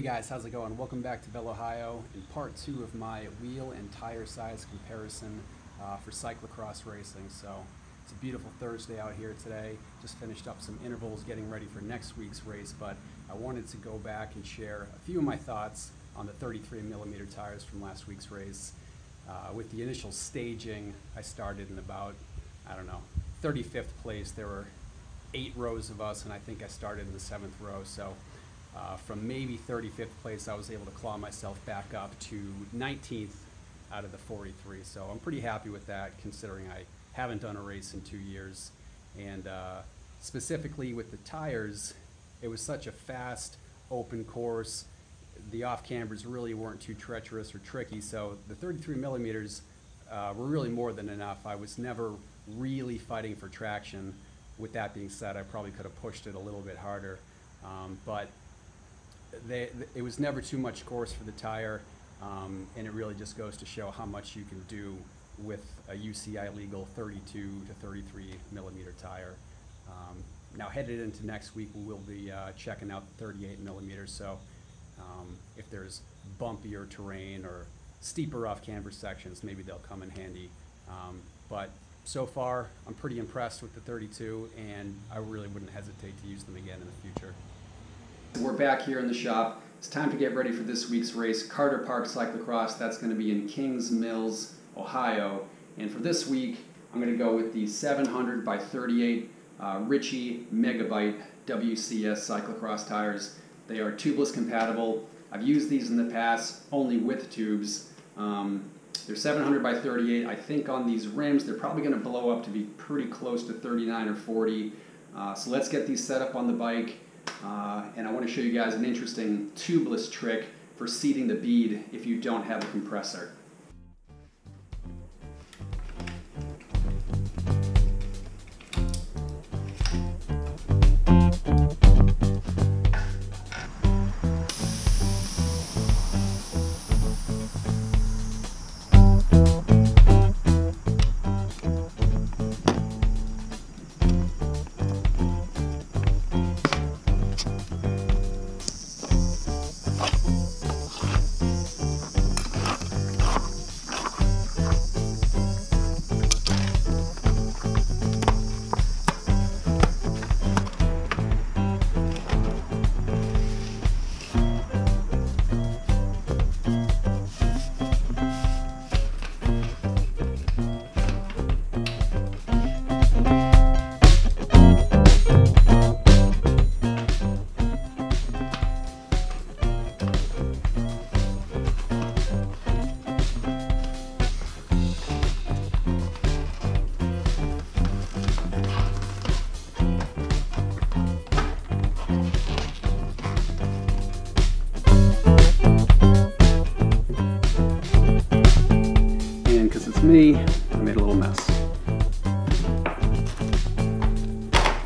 Hey guys, how's it going? Welcome back to Bell, Ohio in part 2 of my wheel and tire size comparison for cyclocross racing. So it's a beautiful Thursday out here today. Just finished up some intervals getting ready for next week's race, but I wanted to go back and share a few of my thoughts on the 33mm tires from last week's race. With the initial staging, I started in about, 35th place. There were 8 rows of us, and I think I started in the 7th row. So from maybe 35th place, I was able to claw myself back up to 19th out of the 43. So I'm pretty happy with that, considering I haven't done a race in 2 years. And specifically with the tires, it was such a fast, open course. The off-cambers really weren't too treacherous or tricky, so the 33mm were really more than enough. I was never really fighting for traction. With that being said, I probably could have pushed it a little bit harder, but it was never too much course for the tire, and it really just goes to show how much you can do with a UCI legal 32 to 33mm tire. Now headed into next week, we'll be checking out the 38mm, so if there's bumpier terrain or steeper off-camber sections, maybe they'll come in handy. But so far, I'm pretty impressed with the 32, and I really wouldn't hesitate to use them again in the future. We're back here in the shop. It's time to get ready for this week's race, Carter Park Cyclocross. That's going to be in Kings Mills, Ohio. And for this week, I'm going to go with the 700 by 38 Ritchie Megabyte WCS cyclocross tires. They are tubeless compatible. I've used these in the past only with tubes. They're 700 by 38. I think on these rims, they're probably going to blow up to be pretty close to 39 or 40. So let's get these set up on the bike. And I want to show you guys an interesting tubeless trick for seating the bead if you don't have a compressor. Me, I made a little mess.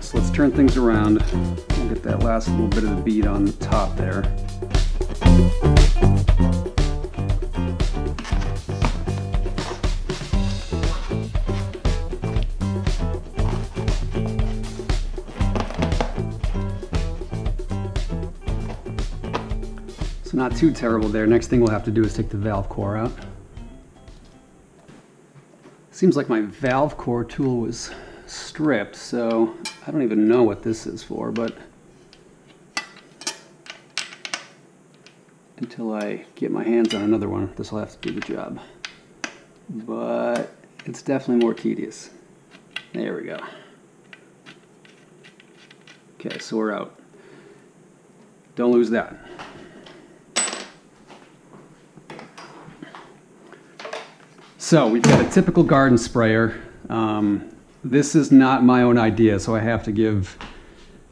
So let's turn things around. We'll get that last little bit of the bead on the top there. So not too terrible there. Next thing we'll have to do is take the valve core out. Seems like my valve core tool was stripped, so I don't even know what this is for, but until I get my hands on another one, this will have to do the job. But it's definitely more tedious. There we go. Okay, so we're out. Don't lose that. So we've got a typical garden sprayer. This is not my own idea, so I have to give a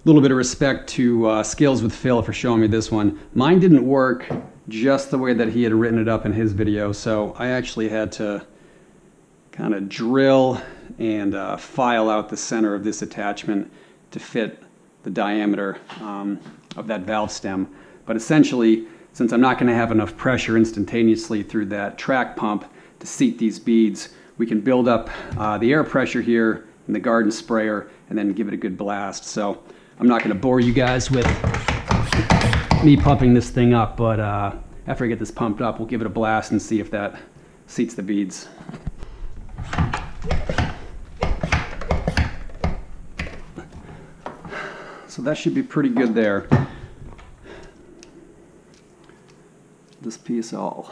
little bit of respect to Skills with Phil for showing me this one. Mine didn't work just the way that he had written it up in his video, so I actually had to kind of drill and file out the center of this attachment to fit the diameter of that valve stem. But essentially, since I'm not going to have enough pressure instantaneously through that track pump to seat these beads, we can build up the air pressure here in the garden sprayer and then give it a good blast. So I'm not going to bore you guys with me pumping this thing up, but after I get this pumped up, we'll give it a blast and see if that seats the beads. So that should be pretty good there. This piece all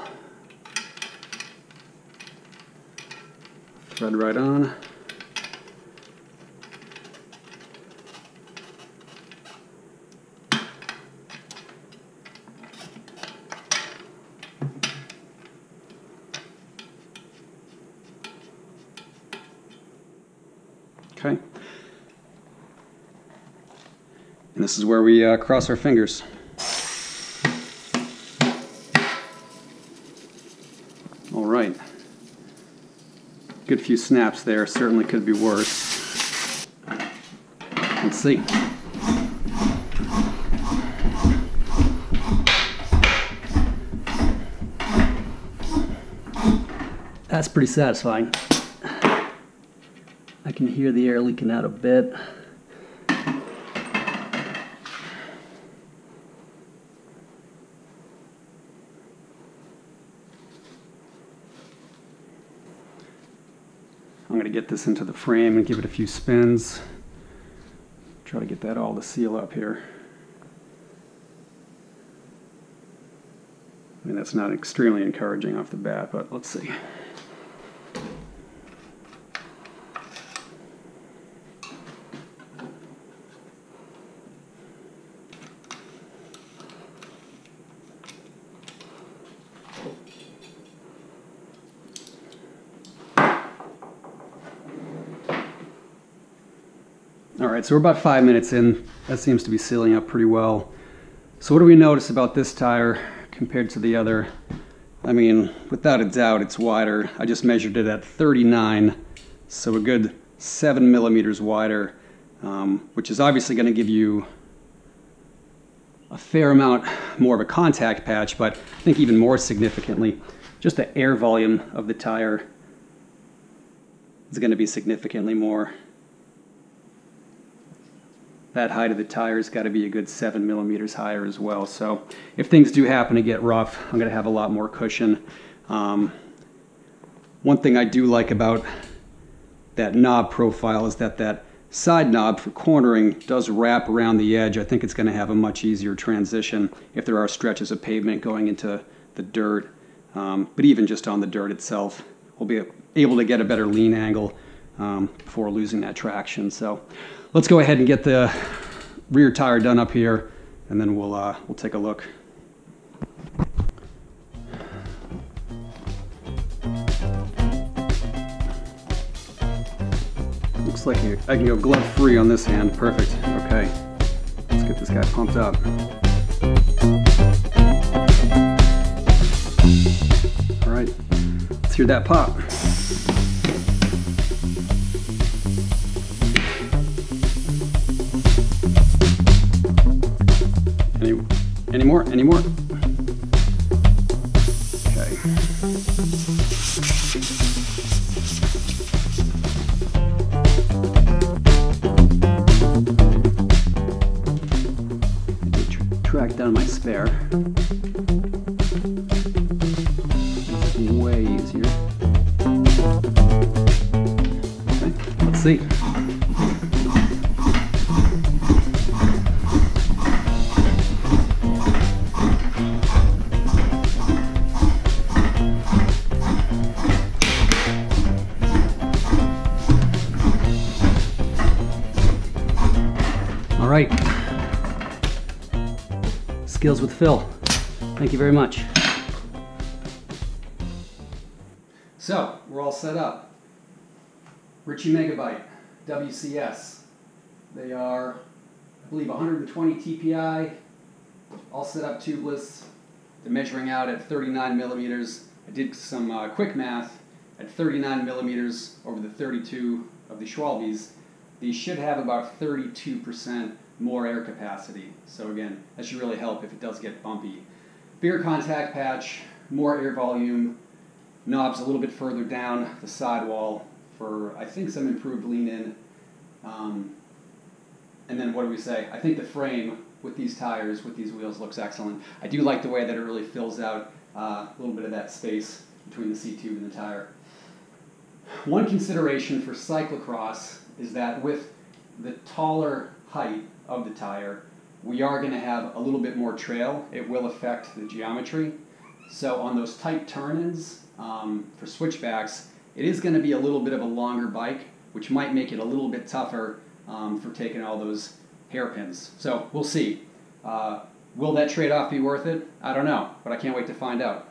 thread right on. Okay. And this is where we cross our fingers. All right. Good few snaps there. Certainly could be worse. Let's see. That's pretty satisfying. I can hear the air leaking out a bit. I'm going to get this into the frame and give it a few spins. Try to get that all to seal up here. I mean, that's not extremely encouraging off the bat, but let's see. All right, so we're about 5 minutes in. That seems to be sealing up pretty well. So what do we notice about this tire compared to the other? I mean, without a doubt, it's wider. I just measured it at 39, so a good 7 millimeters wider, which is obviously going to give you a fair amount more of a contact patch, but I think even more significantly, just the air volume of the tire is going to be significantly more. That height of the tire has got to be a good 7 millimeters higher as well. So if things do happen to get rough, I'm going to have a lot more cushion. One thing I do like about that knob profile is that that side knob for cornering does wrap around the edge. I think it's going to have a much easier transition if there are stretches of pavement going into the dirt. But even just on the dirt itself, we'll be able to get a better lean angle before losing that traction. So let's go ahead and get the rear tire done up here, and then we'll take a look. Looks like I can go glove free on this hand. Perfect. Okay, let's get this guy pumped up. All right, let's hear that pop. Any more? Any more? Okay. Track down my spare. This is way easier. Okay, let's see. All right. Skills with Phil. Thank you very much. So, we're all set up. Ritchie Megabyte, WCS. They are, I believe, 120 TPI, all set up tubeless. They're measuring out at 39 millimeters. I did some quick math. At 39 millimeters over the 32 of the Schwalbes, these should have about 32% more air capacity. So again, that should really help if it does get bumpy. Bigger contact patch, more air volume, knobs a little bit further down the sidewall for, I think, some improved lean in. And then what do we say? I think the frame with these tires, with these wheels, looks excellent. I do like the way that it really fills out a little bit of that space between the seat tube and the tire. One consideration for cyclocross is that with the taller height of the tire, we are going to have a little bit more trail. It will affect the geometry. So on those tight turn-ins for switchbacks, it is going to be a little bit of a longer bike, which might make it a little bit tougher for taking all those hairpins. So we'll see. Will that trade-off be worth it? I don't know, but I can't wait to find out.